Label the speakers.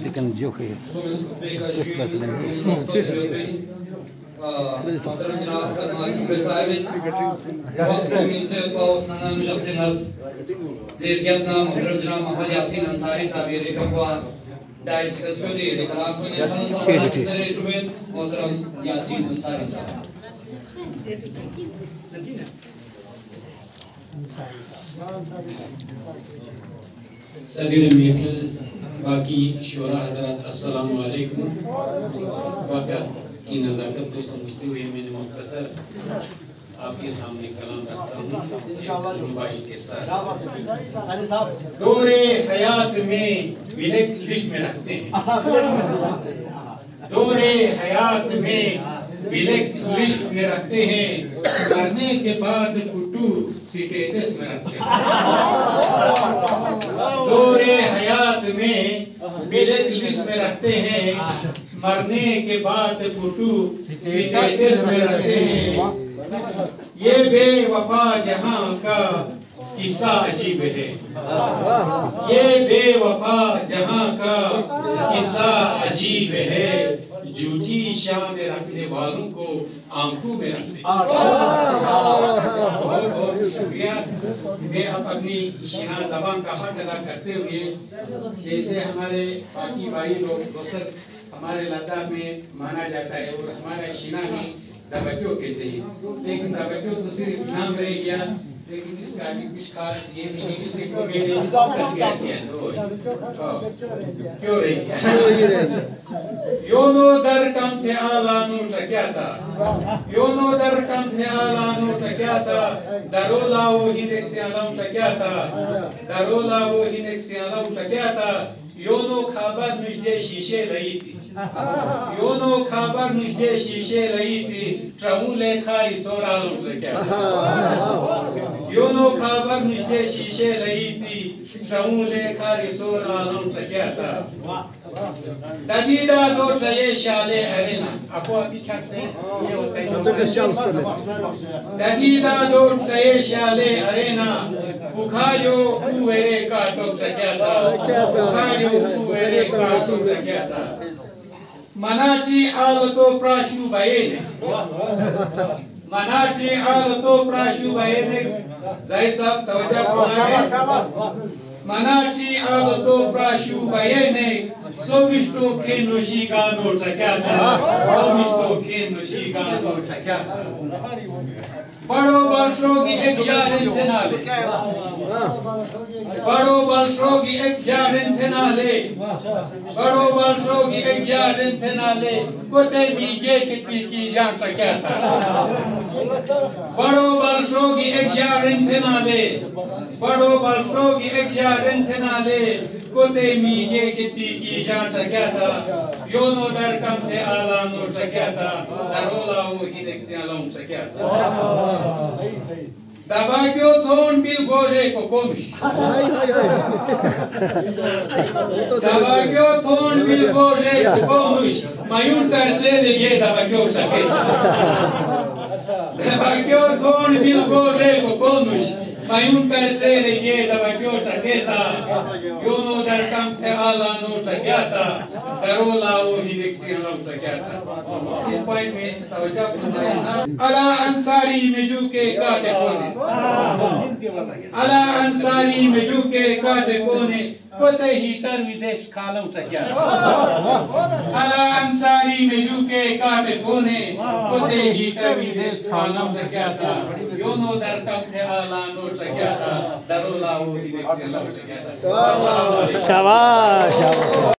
Speaker 1: लेकिन जो है
Speaker 2: सदर महफिल बाकी शोरा हजरात अस्सलामु अलैकुम। वक़्त की नज़ाकत को समझते हुए मैंने मुख्तसर आपके सामने कलाम रखता हूँ रुबाई के साथ। दौरे हयात में विलेक लिस्ट में रखते हैं, दौरे हयात में विलेक लिस्ट में रखते हैं, मरने के बाद कुटू स्टेटस में रखते हैं। दौरे हयात में विलेक लिस्ट में रखते हैं, मरने के बाद कुटू स्टेटस में रखते हैं। ये बेवफा जहां का किस्सा अजीब है, ये बेवफा जहां का किस्सा अजीब है, झूठी शान रखने वालों को आंखों में रखते। बहुत शुक्रिया। मैं अब अपनी शिना ज़बान का हक अदा करते हुए, जैसे हमारे बाकी भाई लोग दोस्त हमारे लद्दाख में माना जाता है और हमारे शिना में दबक्यो कहते हैं, लेकिन दबक्यो तो सिर्फ नाम रह गया, लेकिन इसका भी कुछ खास ये नहीं कि सिर्फ मैंने क्यों रह गया। योनो दर कम थे आलानो टक्याता, योनो दर कम थे आलानो टक्याता, दरोला वो हिंदे से आलाम टक्याता, दरोला वो हिंदे से आलाम टक्याता, योनो खाबर मुझे शीशे लई थी, योनो खाबर मुझे शीशे लई थी, ट्रमुले खारी सोरालों टक्याता, योनो खाबर मुझे शीशे लई थी, ट्रमुले खारी सोरालों टक्याता। दजीदा दो ट्रये शाले अरेना, आपको अभी क्या से ये होता है, दजीदा दो ट्रये शाले अरेना, बुखायो कुएरे का डॉक्टर क्या था, बुखायो कुएरे का डॉक्टर क्या था। मनाची आलतो प्राशु बायेने, मनाची आलतो प्राशु बायेने, जाहिर साहब तवज्जो फरमाएं। मनाची आलतो प्राशु बायेने, सोबिष्टो खेनो शिगानो टक्याता, सोबिष्टो खेनो शिगानो टक्याता। बड़ो बलशोगी एक जारिन थे नाले, बड़ो बलशोगी एक जारिन थे नाले, बड़ो बलशोगी एक जारिन थे नाले, कोते बीजे कितनी की जान टक्याता। बड़ो बलशोगी एक जारिन थे नाले, बड़ो बलशोगी एक जारिन थे नाले, कोते बीजे कितनी की जान टक्याता। योनो दर कम थे आलानो टक्याता, दरोला वो हिंदे से आलाम टक्याता। दबाक्यो थोन बिल गोरे को कोमिश, दबाक्यो थोन बिल गोरे को कोमिश, मायूर तरसे दे ये दबाक्यो सके, दबाक्यो थोन बिल गोरे को कोमिश, मायूर तरसे दे ये दबाक्यो टकेता। योनो दर कम थे आलानो टक्याता, दरोला वो हिंदे से आलाम टक्याता। इस पॉइंट में तवज्जो फरमाएं। अला अंसारी मेजू के काटे कोने, अला अंसारी मेजू के काटे कोने, कोते ही तर विदेश खालम टक्याता। अला अंसारी मेजू के काटे कोने, कोते ही तर विदेश खालम टक्याता। योनो दर कम थे आलानो टक्याता, दरोला वो हिंदे से आलाम टक्याता।
Speaker 1: शाबाश।